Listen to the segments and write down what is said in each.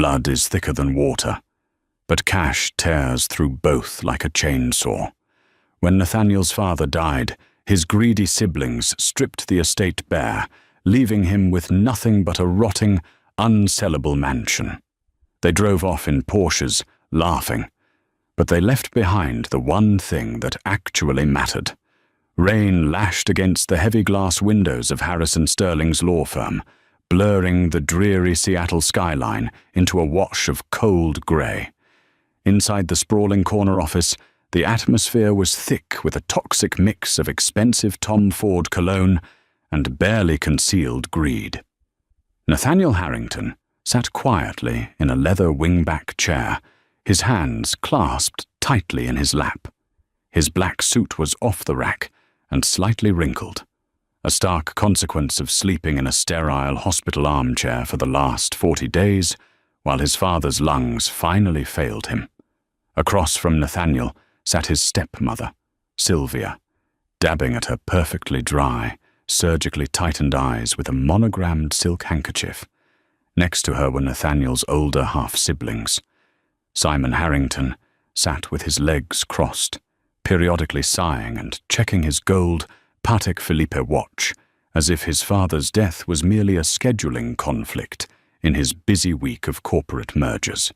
Blood is thicker than water, but cash tears through both like a chainsaw. When Nathaniel's father died, his greedy siblings stripped the estate bare, leaving him with nothing but a rotting, unsellable mansion. They drove off in Porsches, laughing, but they left behind the one thing that actually mattered. Rain lashed against the heavy glass windows of Harrison Sterling's law firm, blurring the dreary Seattle skyline into a wash of cold grey. Inside the sprawling corner office, the atmosphere was thick with a toxic mix of expensive Tom Ford cologne and barely concealed greed. Nathaniel Harrington sat quietly in a leather wingback chair, his hands clasped tightly in his lap. His black suit was off the rack and slightly wrinkled, a stark consequence of sleeping in a sterile hospital armchair for the last 40 days, while his father's lungs finally failed him. Across from Nathaniel sat his stepmother, Sylvia, dabbing at her perfectly dry, surgically tightened eyes with a monogrammed silk handkerchief. Next to her were Nathaniel's older half-siblings. Simon Harrington sat with his legs crossed, periodically sighing and checking his gold Patek Philippe watch, as if his father's death was merely a scheduling conflict in his busy week of corporate mergers.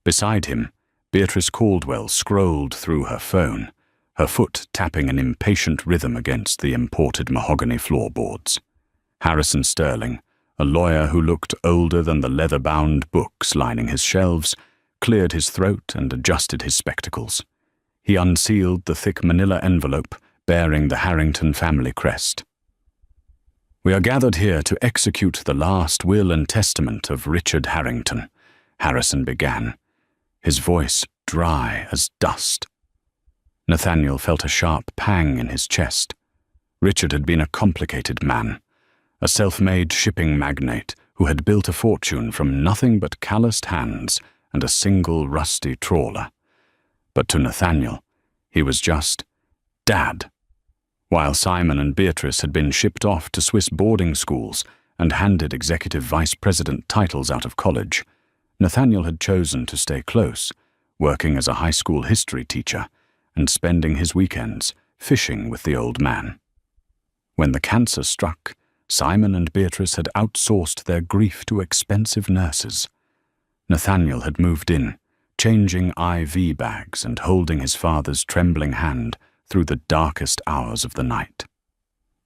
Beside him, Beatrice Caldwell scrolled through her phone, her foot tapping an impatient rhythm against the imported mahogany floorboards. Harrison Sterling, a lawyer who looked older than the leather-bound books lining his shelves, cleared his throat and adjusted his spectacles. He unsealed the thick manila envelope bearing the Harrington family crest. "We are gathered here to execute the last will and testament of Richard Harrington," Harrison began, his voice dry as dust. Nathaniel felt a sharp pang in his chest. Richard had been a complicated man, a self-made shipping magnate who had built a fortune from nothing but calloused hands and a single rusty trawler. But to Nathaniel, he was just Dad. While Simon and Beatrice had been shipped off to Swiss boarding schools and handed executive vice president titles out of college, Nathaniel had chosen to stay close, working as a high school history teacher and spending his weekends fishing with the old man. When the cancer struck, Simon and Beatrice had outsourced their grief to expensive nurses. Nathaniel had moved in, changing IV bags and holding his father's trembling hand through the darkest hours of the night.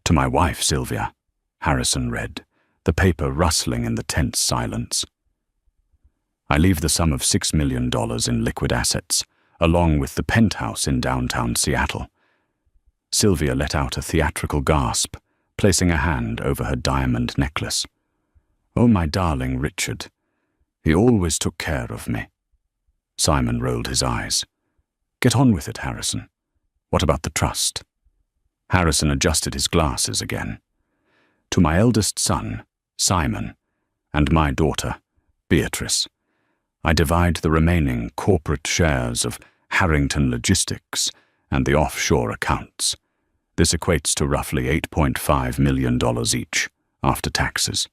"To my wife, Sylvia," Harrison read, the paper rustling in the tense silence. "I leave the sum of $6 million in liquid assets, along with the penthouse in downtown Seattle." Sylvia let out a theatrical gasp, placing a hand over her diamond necklace. "Oh, my darling Richard. He always took care of me." Simon rolled his eyes. "Get on with it, Harrison. What about the trust?" Harrison adjusted his glasses again. "To my eldest son, Simon, and my daughter, Beatrice, I divide the remaining corporate shares of Harrington Logistics and the offshore accounts. This equates to roughly $8.5 million each, after taxes."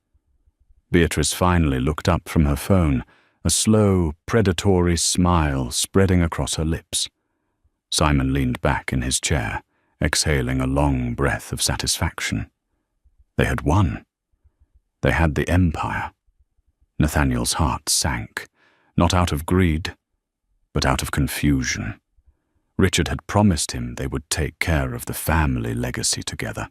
Beatrice finally looked up from her phone, a slow, predatory smile spreading across her lips. Simon leaned back in his chair, exhaling a long breath of satisfaction. They had won. They had the empire. Nathaniel's heart sank, not out of greed, but out of confusion. Richard had promised him they would take care of the family legacy together.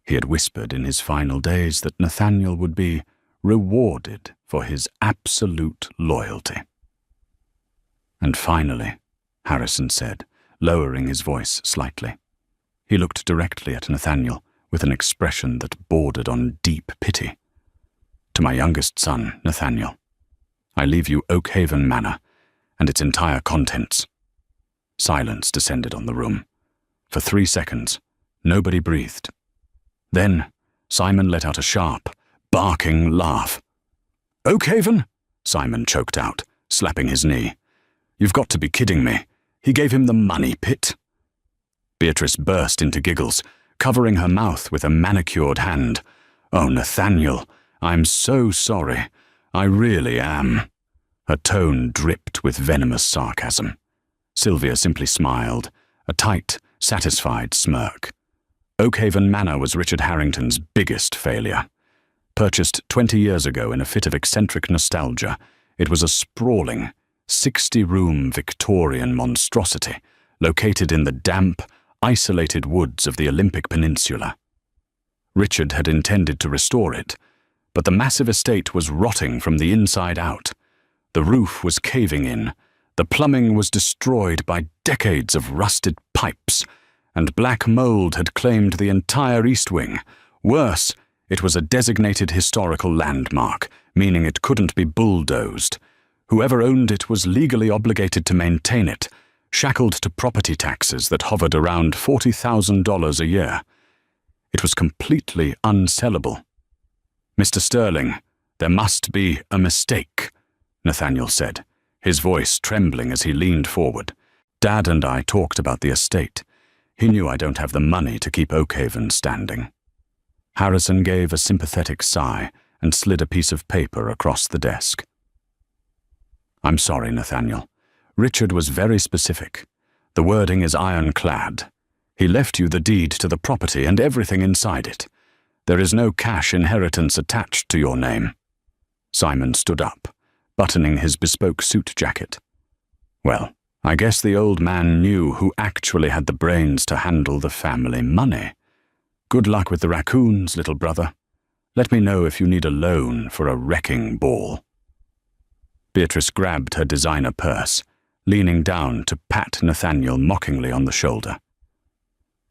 He had whispered in his final days that Nathaniel would be rewarded for his absolute loyalty. "And finally," Harrison said, lowering his voice slightly. He looked directly at Nathaniel with an expression that bordered on deep pity. "To my youngest son, Nathaniel, I leave you Oak Haven Manor and its entire contents." Silence descended on the room. For 3 seconds, nobody breathed. Then, Simon let out a sharp, barking laugh. "Oak Haven?" Simon choked out, slapping his knee. "You've got to be kidding me. He gave him the money pit." Beatrice burst into giggles, covering her mouth with a manicured hand. "Oh, Nathaniel, I'm so sorry. I really am." Her tone dripped with venomous sarcasm. Sylvia simply smiled, a tight, satisfied smirk. Oakhaven Manor was Richard Harrington's biggest failure. Purchased 20 years ago in a fit of eccentric nostalgia, it was a sprawling, 60-room Victorian monstrosity located in the damp, isolated woods of the Olympic Peninsula. Richard had intended to restore it, but the massive estate was rotting from the inside out. The roof was caving in, the plumbing was destroyed by decades of rusted pipes, and black mold had claimed the entire east wing. Worse, it was a designated historical landmark, meaning it couldn't be bulldozed. Whoever owned it was legally obligated to maintain it, shackled to property taxes that hovered around $40,000 a year. It was completely unsellable. "Mr. Sterling, there must be a mistake," Nathaniel said, his voice trembling as he leaned forward. "Dad and I talked about the estate. He knew I don't have the money to keep Oakhaven standing." Harrison gave a sympathetic sigh and slid a piece of paper across the desk. "I'm sorry, Nathaniel. Richard was very specific. The wording is ironclad. He left you the deed to the property and everything inside it. There is no cash inheritance attached to your name." Simon stood up, buttoning his bespoke suit jacket. "Well, I guess the old man knew who actually had the brains to handle the family money. Good luck with the raccoons, little brother. Let me know if you need a loan for a wrecking ball." Beatrice grabbed her designer purse, leaning down to pat Nathaniel mockingly on the shoulder.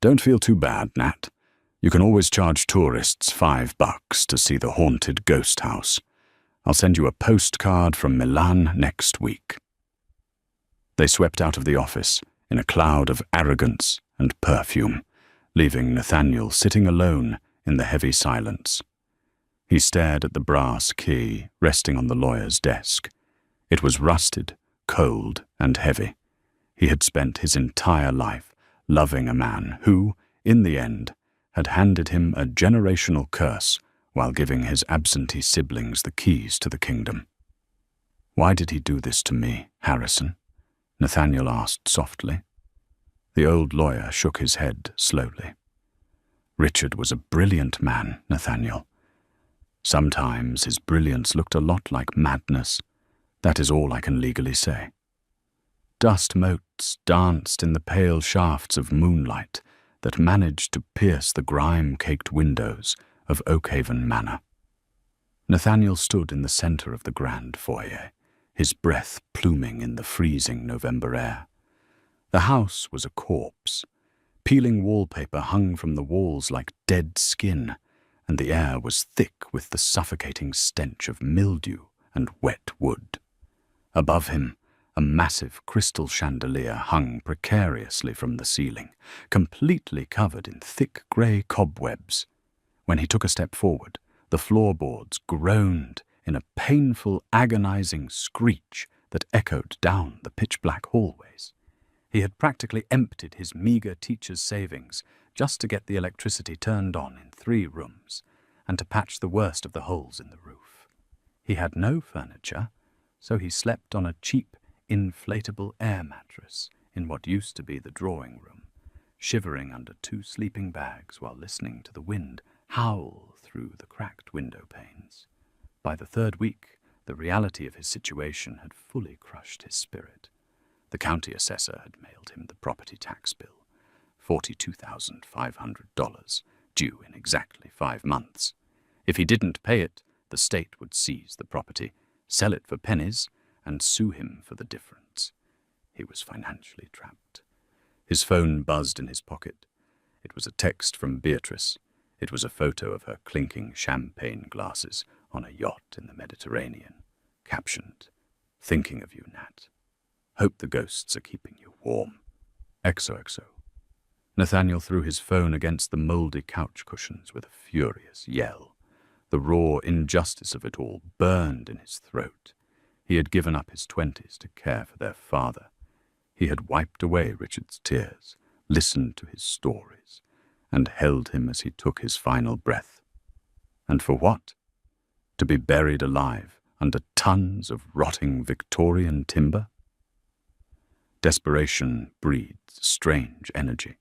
"Don't feel too bad, Nat. You can always charge tourists $5 to see the haunted ghost house. I'll send you a postcard from Milan next week." They swept out of the office in a cloud of arrogance and perfume, leaving Nathaniel sitting alone in the heavy silence. He stared at the brass key resting on the lawyer's desk. It was rusted, cold, and heavy. He had spent his entire life loving a man who, in the end, had handed him a generational curse while giving his absentee siblings the keys to the kingdom. "Why did he do this to me, Harrison?" Nathaniel asked softly. The old lawyer shook his head slowly. "Richard was a brilliant man, Nathaniel. Sometimes his brilliance looked a lot like madness. That is all I can legally say. Dust motes danced in the pale shafts of moonlight that managed to pierce the grime-caked windows of Oakhaven Manor." Nathaniel stood in the center of the grand foyer, his breath pluming in the freezing November air. The house was a corpse. Peeling wallpaper hung from the walls like dead skin, and the air was thick with the suffocating stench of mildew and wet wood. Above him, a massive crystal chandelier hung precariously from the ceiling, completely covered in thick grey cobwebs. When he took a step forward, the floorboards groaned in a painful, agonizing screech that echoed down the pitch-black hallways. He had practically emptied his meager teacher's savings just to get the electricity turned on in 3 rooms and to patch the worst of the holes in the roof. He had no furniture, so he slept on a cheap, inflatable air mattress in what used to be the drawing room, shivering under 2 sleeping bags while listening to the wind howl through the cracked window panes. By the 3rd week, the reality of his situation had fully crushed his spirit. The county assessor had mailed him the property tax bill, $42,500, due in exactly 5 months. If he didn't pay it, the state would seize the property, sell it for pennies, and sue him for the difference. He was financially trapped. His phone buzzed in his pocket. It was a text from Beatrice. It was a photo of her clinking champagne glasses on a yacht in the Mediterranean, captioned, "Thinking of you, Nat. Hope the ghosts are keeping you warm. XOXO." Nathaniel threw his phone against the mouldy couch cushions with a furious yell. The raw injustice of it all burned in his throat. He had given up his 20s to care for their father. He had wiped away Richard's tears, listened to his stories, and held him as he took his final breath. And for what? To be buried alive under tons of rotting Victorian timber? Desperation breeds strange energy.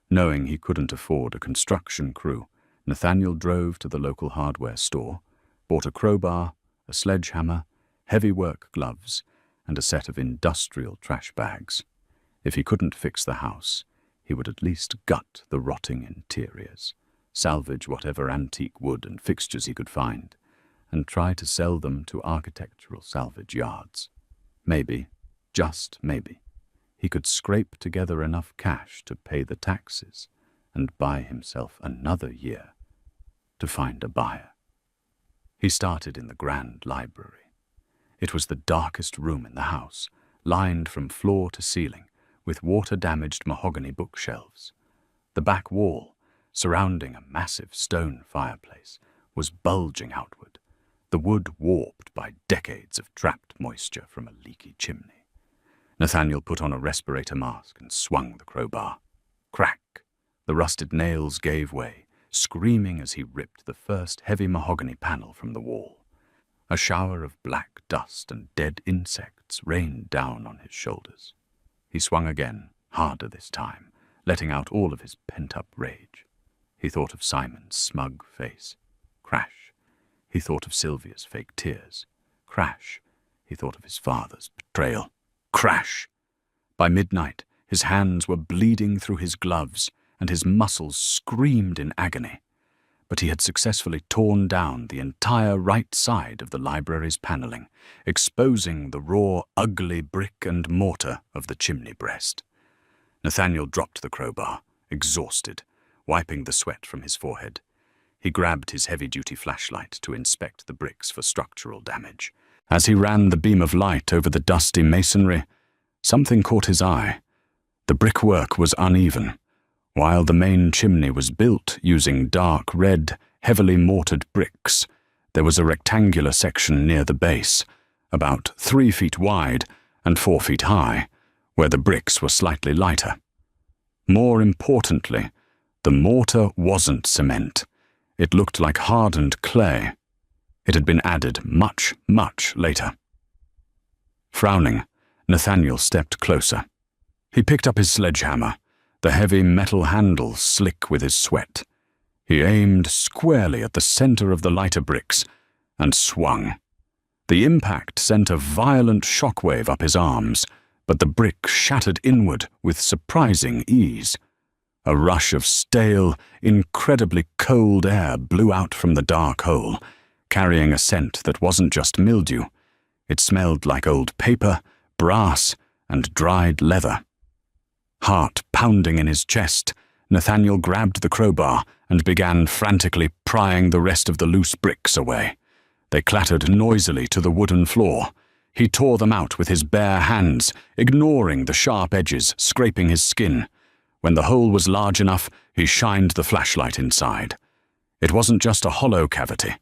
Knowing he couldn't afford a construction crew, Nathaniel drove to the local hardware store, bought a crowbar, a sledgehammer, heavy work gloves, and a set of industrial trash bags. If he couldn't fix the house, he would at least gut the rotting interiors, salvage whatever antique wood and fixtures he could find, and try to sell them to architectural salvage yards. Maybe, just maybe, he could scrape together enough cash to pay the taxes and buy himself another year to find a buyer. He started in the grand library. It was the darkest room in the house, lined from floor to ceiling with water-damaged mahogany bookshelves. The back wall, surrounding a massive stone fireplace, was bulging outward, the wood warped by decades of trapped moisture from a leaky chimney. Nathaniel put on a respirator mask and swung the crowbar. Crack! The rusted nails gave way, screaming as he ripped the first heavy mahogany panel from the wall. A shower of black dust and dead insects rained down on his shoulders. He swung again, harder this time, letting out all of his pent-up rage. He thought of Simon's smug face. Crash! He thought of Sylvia's fake tears. Crash! He thought of his father's betrayal. Crash! By midnight, his hands were bleeding through his gloves, and his muscles screamed in agony. But he had successfully torn down the entire right side of the library's paneling, exposing the raw, ugly brick and mortar of the chimney breast. Nathaniel dropped the crowbar, exhausted, wiping the sweat from his forehead. He grabbed his heavy-duty flashlight to inspect the bricks for structural damage. As he ran the beam of light over the dusty masonry, something caught his eye. The brickwork was uneven. While the main chimney was built using dark red, heavily mortared bricks, there was a rectangular section near the base, about 3 feet wide and 4 feet high, where the bricks were slightly lighter. More importantly, the mortar wasn't cement. It looked like hardened clay. It had been added much, much later. Frowning, Nathaniel stepped closer. He picked up his sledgehammer, the heavy metal handle slick with his sweat. He aimed squarely at the center of the lighter bricks and swung. The impact sent a violent shockwave up his arms, but the brick shattered inward with surprising ease. A rush of stale, incredibly cold air blew out from the dark hole, carrying a scent that wasn't just mildew. It smelled like old paper, brass, and dried leather. Heart pounding in his chest, Nathaniel grabbed the crowbar and began frantically prying the rest of the loose bricks away. They clattered noisily to the wooden floor. He tore them out with his bare hands, ignoring the sharp edges scraping his skin. When the hole was large enough, he shined the flashlight inside. It wasn't just a hollow cavity.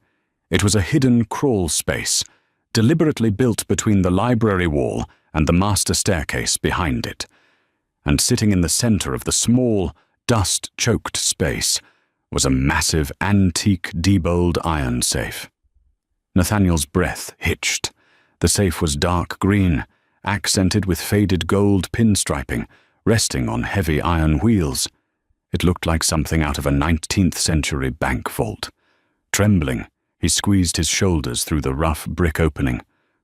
It was a hidden crawl space, deliberately built between the library wall and the master staircase behind it. And sitting in the center of the small, dust-choked space was a massive antique debowled iron safe. Nathaniel's breath hitched. The safe was dark green, accented with faded gold pinstriping, resting on heavy iron wheels. It looked like something out of a 19th century bank vault. Trembling, he squeezed his shoulders through the rough brick opening,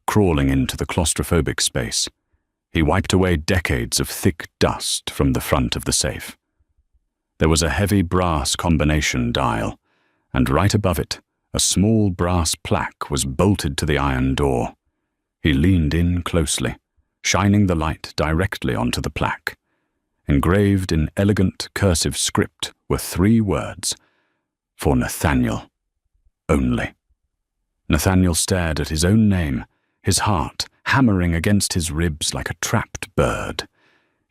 crawling into the claustrophobic space. He wiped away decades of thick dust from the front of the safe. There was a heavy brass combination dial, and right above it, a small brass plaque was bolted to the iron door. He leaned in closely, shining the light directly onto the plaque. Engraved in elegant cursive script were 3 words: "For Nathaniel only." Nathaniel stared at his own name, his heart hammering against his ribs like a trapped bird.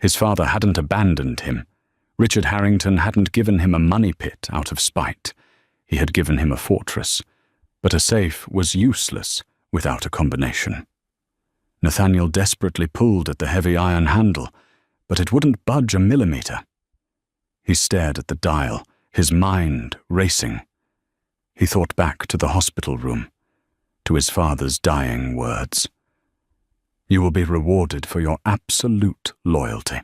His father hadn't abandoned him. Richard Harrington hadn't given him a money pit out of spite. He had given him a fortress, but a safe was useless without a combination. Nathaniel desperately pulled at the heavy iron handle, but it wouldn't budge a millimeter. He stared at the dial, his mind racing. He thought back to the hospital room, to his father's dying words. "You will be rewarded for your absolute loyalty."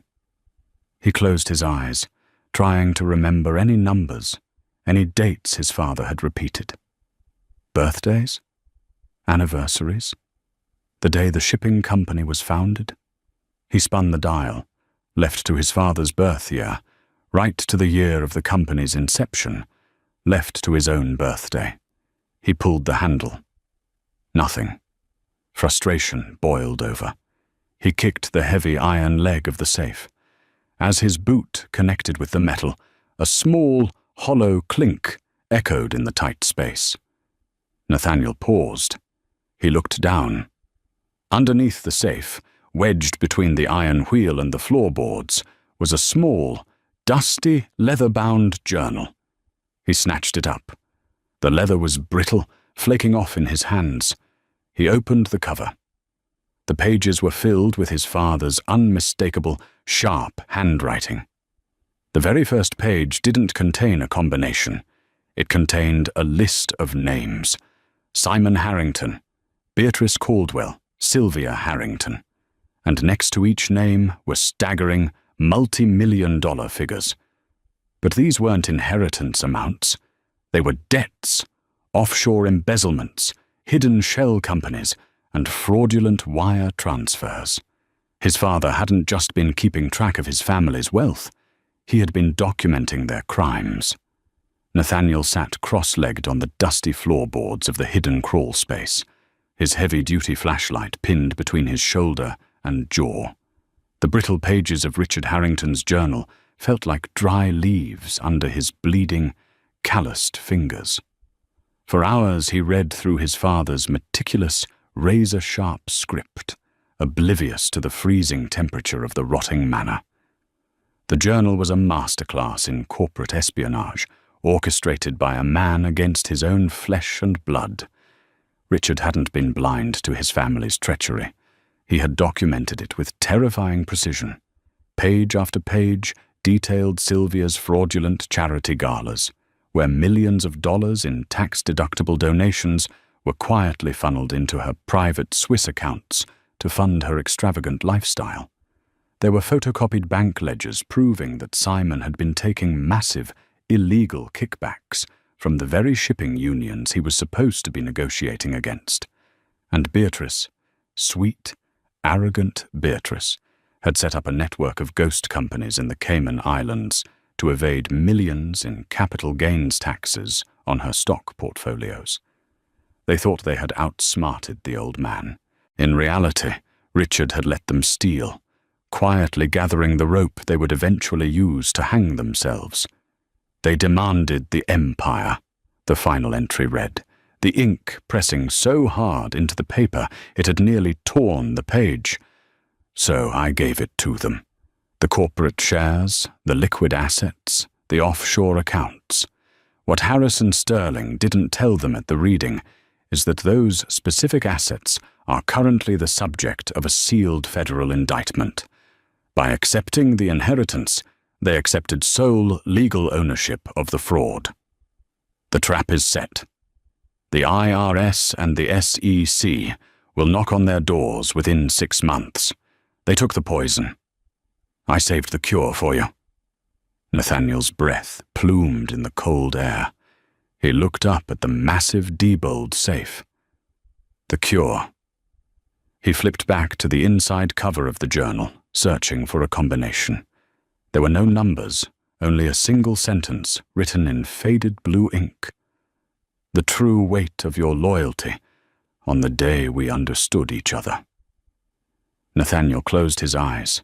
He closed his eyes, trying to remember any numbers, any dates his father had repeated. Birthdays? Anniversaries? The day the shipping company was founded? He spun the dial, left to his father's birth year, right to the year of the company's inception, left to his own birthday. He pulled the handle. Nothing. Frustration boiled over. He kicked the heavy iron leg of the safe. As his boot connected with the metal, a small, hollow clink echoed in the tight space. Nathaniel paused. He looked down. Underneath the safe, wedged between the iron wheel and the floorboards, was a small, dusty, leather-bound journal. He snatched it up. The leather was brittle, flaking off in his hands. He opened the cover. The pages were filled with his father's unmistakable, sharp handwriting. The very first page didn't contain a combination. It contained a list of names. Simon Harrington, Beatrice Caldwell, Sylvia Harrington. And next to each name were staggering, multi-million-dollar figures. But these weren't inheritance amounts. They were debts, offshore embezzlements, hidden shell companies, and fraudulent wire transfers. His father hadn't just been keeping track of his family's wealth. He had been documenting their crimes. Nathaniel sat cross-legged on the dusty floorboards of the hidden crawl space, his heavy-duty flashlight pinned between his shoulder and jaw. The brittle pages of Richard Harrington's journal felt like dry leaves under his bleeding, calloused fingers. For hours he read through his father's meticulous, razor-sharp script, oblivious to the freezing temperature of the rotting manor. The journal was a masterclass in corporate espionage, orchestrated by a man against his own flesh and blood. Richard hadn't been blind to his family's treachery. He had documented it with terrifying precision. Page after page detailed Sylvia's fraudulent charity galas, where millions of dollars in tax-deductible donations were quietly funneled into her private Swiss accounts to fund her extravagant lifestyle. There were photocopied bank ledgers proving that Simon had been taking massive, illegal kickbacks from the very shipping unions he was supposed to be negotiating against. And Beatrice, sweet, arrogant Beatrice, had set up a network of ghost companies in the Cayman Islands to evade millions in capital gains taxes on her stock portfolios. They thought they had outsmarted the old man. In reality, Richard had let them steal, quietly gathering the rope they would eventually use to hang themselves. They demanded the empire, the final entry read, the ink pressing so hard into the paper it had nearly torn the page. So I gave it to them. The corporate shares, the liquid assets, the offshore accounts. What Harrison Sterling didn't tell them at the reading is that those specific assets are currently the subject of a sealed federal indictment. By accepting the inheritance, they accepted sole legal ownership of the fraud. The trap is set. The IRS and the SEC will knock on their doors within 6 months. They took the poison. I saved the cure for you. Nathaniel's breath plumed in the cold air. He looked up at the massive Diebold safe. The cure. He flipped back to the inside cover of the journal, searching for a combination. There were no numbers, only a single sentence written in faded blue ink. The true weight of your loyalty on the day we understood each other. Nathaniel closed his eyes,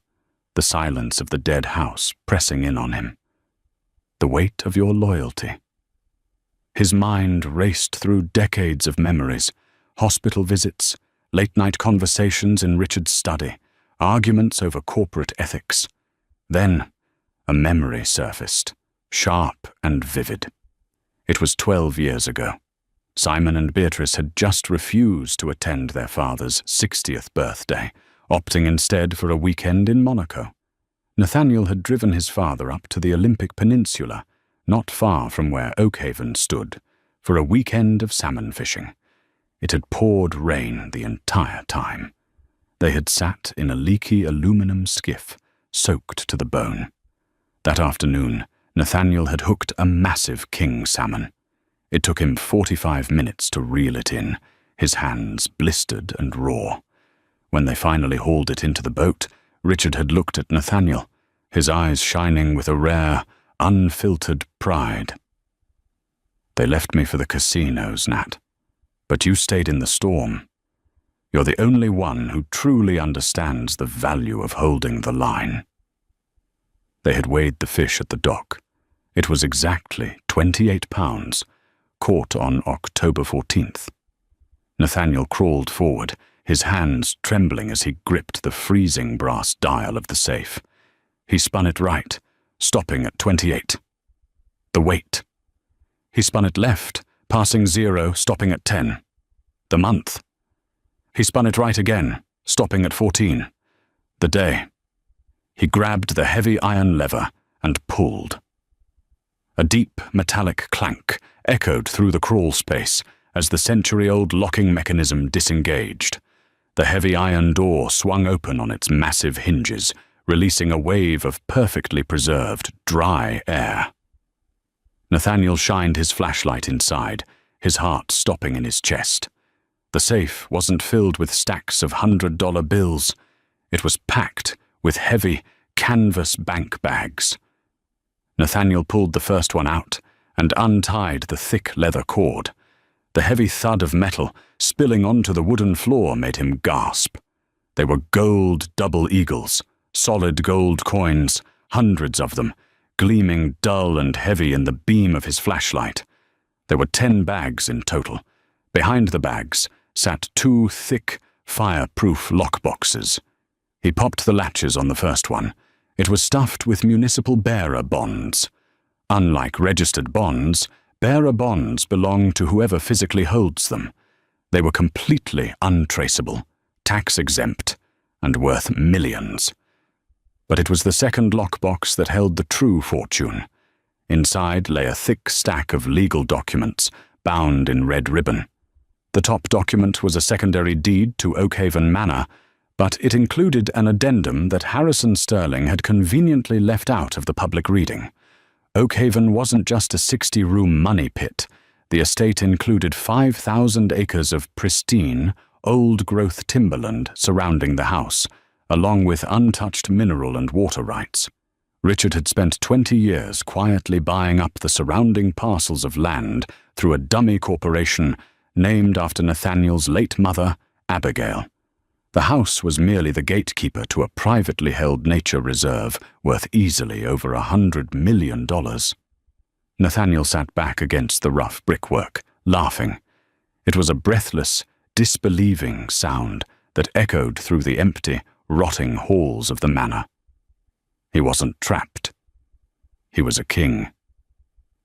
the silence of the dead house pressing in on him. The weight of your loyalty. His mind raced through decades of memories, hospital visits, late-night conversations in Richard's study, arguments over corporate ethics. Then, a memory surfaced, sharp and vivid. It was 12 years ago. Simon and Beatrice had just refused to attend their father's 60th birthday, opting instead for a weekend in Monaco. Nathaniel had driven his father up to the Olympic Peninsula, not far from where Oakhaven stood, for a weekend of salmon fishing. It had poured rain the entire time. They had sat in a leaky aluminum skiff, soaked to the bone. That afternoon, Nathaniel had hooked a massive king salmon. It took him 45 minutes to reel it in, his hands blistered and raw. When they finally hauled it into the boat, Richard had looked at Nathaniel, his eyes shining with a rare, unfiltered pride. "They left me for the casinos, Nat. But you stayed in the storm. You're the only one who truly understands the value of holding the line." They had weighed the fish at the dock. It was exactly 28 pounds, caught on October 14th. Nathaniel crawled forward, his hands trembling as he gripped the freezing brass dial of the safe. He spun it right, stopping at 28. The weight. He spun it left, passing 0, stopping at 10. The month. He spun it right again, stopping at 14. The day. He grabbed the heavy iron lever and pulled. A deep metallic clank echoed through the crawl space as the century-old locking mechanism disengaged. The heavy iron door swung open on its massive hinges, releasing a wave of perfectly preserved, dry air. Nathaniel shined his flashlight inside, his heart stopping in his chest. The safe wasn't filled with stacks of $100 bills. It was packed with heavy canvas bank bags. Nathaniel pulled the first one out and untied the thick leather cord. The heavy thud of metal spilling onto the wooden floor made him gasp. They were gold double eagles, solid gold coins, hundreds of them, gleaming dull and heavy in the beam of his flashlight. There were 10 bags in total. Behind the bags sat 2 thick, fireproof lockboxes. He popped the latches on the first one. It was stuffed with municipal bearer bonds. Unlike registered bonds, bearer bonds belong to whoever physically holds them. They were completely untraceable, tax-exempt, and worth millions. But it was the second lockbox that held the true fortune. Inside lay a thick stack of legal documents, bound in red ribbon. The top document was a secondary deed to Oakhaven Manor, but it included an addendum that Harrison Sterling had conveniently left out of the public reading. Oakhaven wasn't just a 60-room money pit. The estate included 5,000 acres of pristine, old-growth timberland surrounding the house, along with untouched mineral and water rights. Richard had spent 20 years quietly buying up the surrounding parcels of land through a dummy corporation named after Nathaniel's late mother, Abigail. The house was merely the gatekeeper to a privately held nature reserve worth easily over $100 million. Nathaniel sat back against the rough brickwork, laughing. It was a breathless, disbelieving sound that echoed through the empty, rotting halls of the manor. He wasn't trapped. He was a king.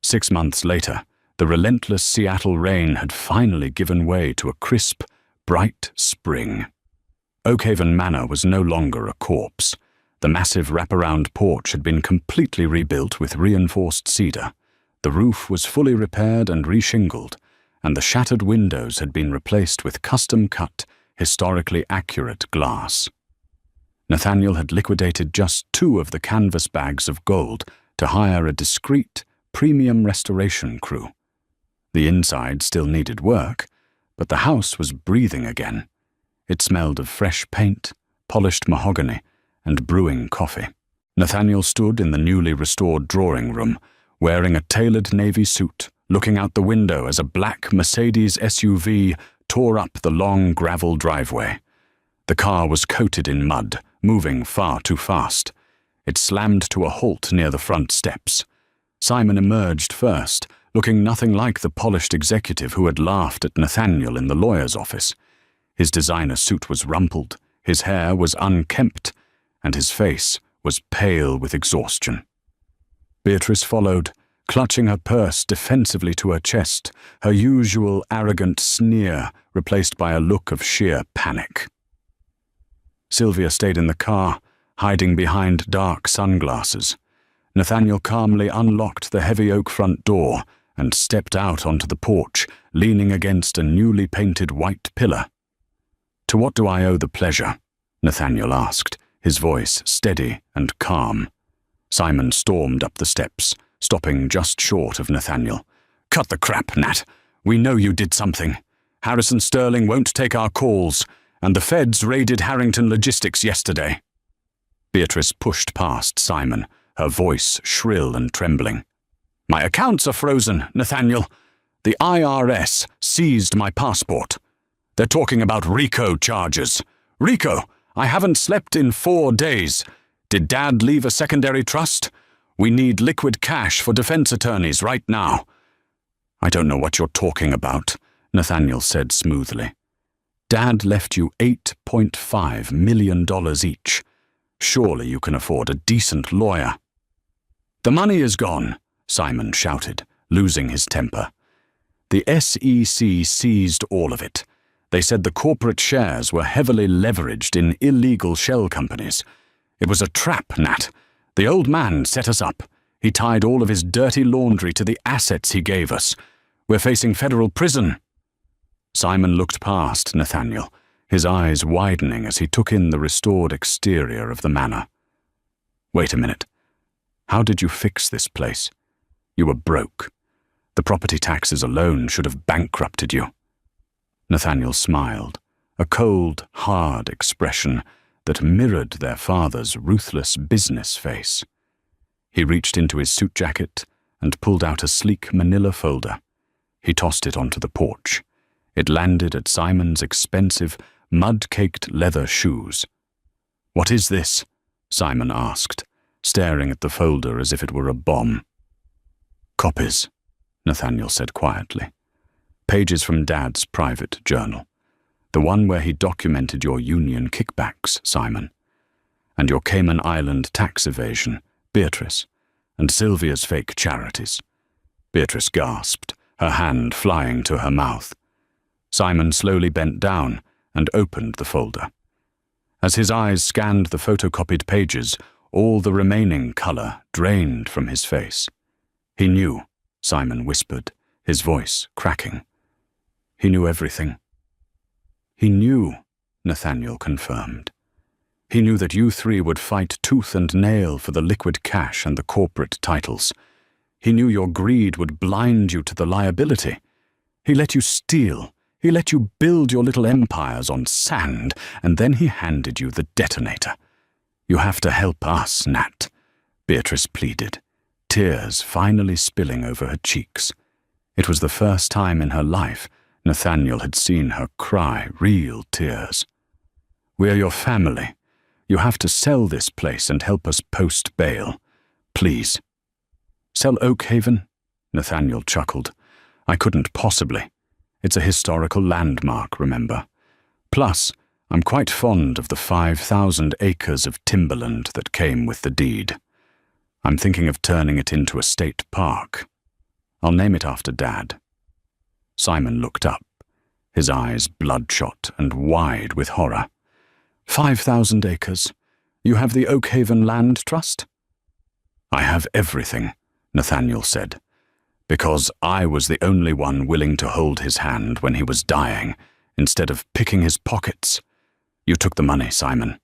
6 months later, the relentless Seattle rain had finally given way to a crisp, bright spring. Oakhaven Manor was no longer a corpse. The massive wraparound porch had been completely rebuilt with reinforced cedar. The roof was fully repaired and reshingled, and the shattered windows had been replaced with custom-cut, historically accurate glass. Nathaniel had liquidated just 2 of the canvas bags of gold to hire a discreet, premium restoration crew. The inside still needed work, but the house was breathing again. It smelled of fresh paint, polished mahogany, and brewing coffee. Nathaniel stood in the newly restored drawing room, wearing a tailored navy suit, looking out the window as a black Mercedes SUV tore up the long gravel driveway. The car was coated in mud, moving far too fast. It slammed to a halt near the front steps. Simon emerged first, looking nothing like the polished executive who had laughed at Nathaniel in the lawyer's office. His designer suit was rumpled, his hair was unkempt, and his face was pale with exhaustion. Beatrice followed, clutching her purse defensively to her chest, her usual arrogant sneer replaced by a look of sheer panic. Sylvia stayed in the car, hiding behind dark sunglasses. Nathaniel calmly unlocked the heavy oak front door and stepped out onto the porch, leaning against a newly painted white pillar. "To what do I owe the pleasure?" Nathaniel asked, his voice steady and calm. Simon stormed up the steps, stopping just short of Nathaniel. "Cut the crap, Nat. We know you did something. Harrison Sterling won't take our calls, and the feds raided Harrington Logistics yesterday." Beatrice pushed past Simon, her voice shrill and trembling. "My accounts are frozen, Nathaniel. The IRS seized my passport. They're talking about RICO charges. RICO! I haven't slept in 4 days. Did Dad leave a secondary trust? We need liquid cash for defense attorneys right now." "I don't know what you're talking about," Nathaniel said smoothly. "Dad left you $8.5 million each. Surely you can afford a decent lawyer." "The money is gone," Simon shouted, losing his temper. "The SEC seized all of it. They said the corporate shares were heavily leveraged in illegal shell companies. It was a trap, Nat. The old man set us up. He tied all of his dirty laundry to the assets he gave us. We're facing federal prison." Simon looked past Nathaniel, his eyes widening as he took in the restored exterior of the manor. "Wait a minute. How did you fix this place? You were broke. The property taxes alone should have bankrupted you." Nathaniel smiled, a cold, hard expression that mirrored their father's ruthless business face. He reached into his suit jacket and pulled out a sleek manila folder. He tossed it onto the porch. It landed at Simon's expensive, mud-caked leather shoes. "What is this?" Simon asked, staring at the folder as if it were a bomb. "Copies," Nathaniel said quietly. "Pages from Dad's private journal. The one where he documented your union kickbacks, Simon. And your Cayman Island tax evasion, Beatrice. And Sylvia's fake charities." Beatrice gasped, her hand flying to her mouth. Simon slowly bent down and opened the folder. As his eyes scanned the photocopied pages, all the remaining color drained from his face. "He knew," Simon whispered, his voice cracking. "He knew everything." "He knew," Nathaniel confirmed. "He knew that you three would fight tooth and nail for the liquid cash and the corporate titles. He knew your greed would blind you to the liability. He let you steal. He let you build your little empires on sand, and then he handed you the detonator. You have to help us, Nat," Beatrice pleaded, tears finally spilling over her cheeks. It was the first time in her life Nathaniel had seen her cry real tears. "We're your family. You have to sell this place and help us post bail. Please." "Sell Oak Haven?" Nathaniel chuckled. "I couldn't possibly. It's a historical landmark, remember? Plus, I'm quite fond of the 5,000 acres of timberland that came with the deed. I'm thinking of turning it into a state park. I'll name it after Dad." Simon looked up, his eyes bloodshot and wide with horror. 5,000 acres? You have the Oak Haven Land Trust?" "I have everything," Nathaniel said, "because I was the only one willing to hold his hand when he was dying, instead of picking his pockets. You took the money, Simon,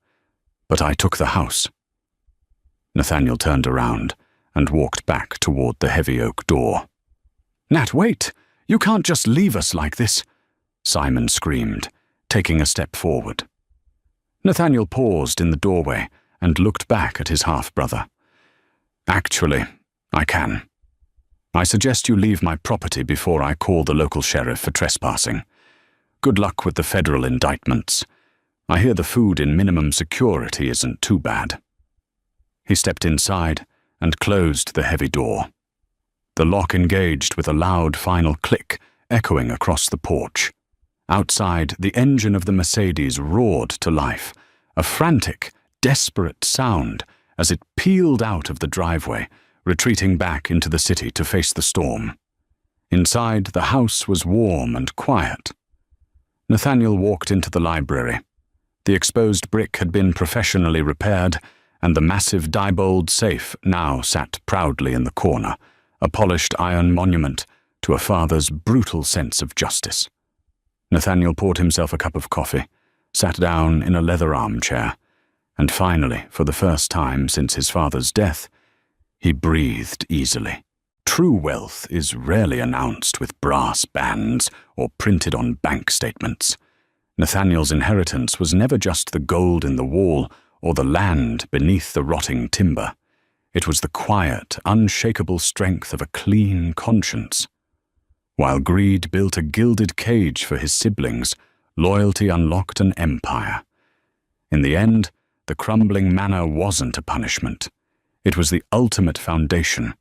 but I took the house." Nathaniel turned around and walked back toward the heavy oak door. "Nat, wait! You can't just leave us like this!" Simon screamed, taking a step forward. Nathaniel paused in the doorway and looked back at his half-brother. "Actually, I can. I suggest you leave my property before I call the local sheriff for trespassing. Good luck with the federal indictments. I hear the food in minimum security isn't too bad." He stepped inside and closed the heavy door. The lock engaged with a loud final click, echoing across the porch. Outside, the engine of the Mercedes roared to life, a frantic, desperate sound as it peeled out of the driveway, retreating back into the city to face the storm. Inside, the house was warm and quiet. Nathaniel walked into the library. The exposed brick had been professionally repaired, and the massive Diebold safe now sat proudly in the corner, a polished iron monument to a father's brutal sense of justice. Nathaniel poured himself a cup of coffee, sat down in a leather armchair, and finally, for the first time since his father's death, he breathed easily. True wealth is rarely announced with brass bands or printed on bank statements. Nathaniel's inheritance was never just the gold in the wall or the land beneath the rotting timber. It was the quiet, unshakable strength of a clean conscience. While greed built a gilded cage for his siblings, loyalty unlocked an empire. In the end, the crumbling manor wasn't a punishment. It was the ultimate foundation